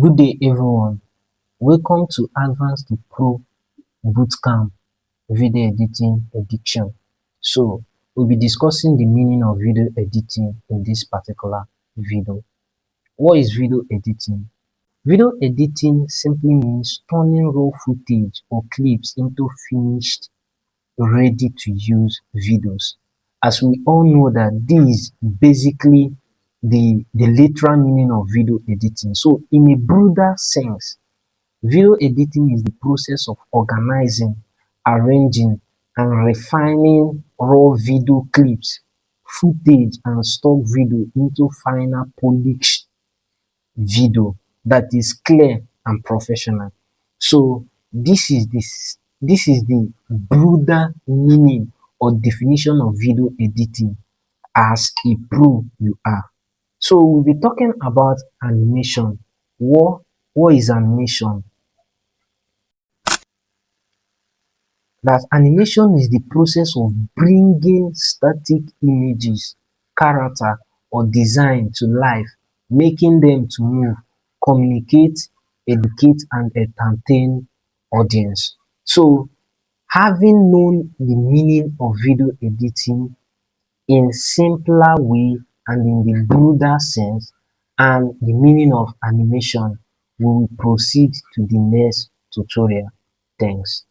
Good day everyone, welcome to Advanced to Pro Bootcamp Video Editing Edition. So we'll be discussing the meaning of video editing in this particular video. What is video editing? Video editing simply means turning raw footage or clips into finished, ready to use videos. As we all know that this is basically the literal meaning of video editing. So in a broader sense, video editing is the process of organizing, arranging, and refining raw video clips, footage, and stock video into final polished video that is clear and professional. So this is the broader meaning or definition of video editing as a pro you are. So we'll be talking about animation. What is animation? That animation is the process of bringing static images, character, or design to life, making them to move, communicate, educate, and entertain audience. So, having known the meaning of video editing in simpler way and in the broader sense and the meaning of animation, we will proceed to the next tutorial. Thanks.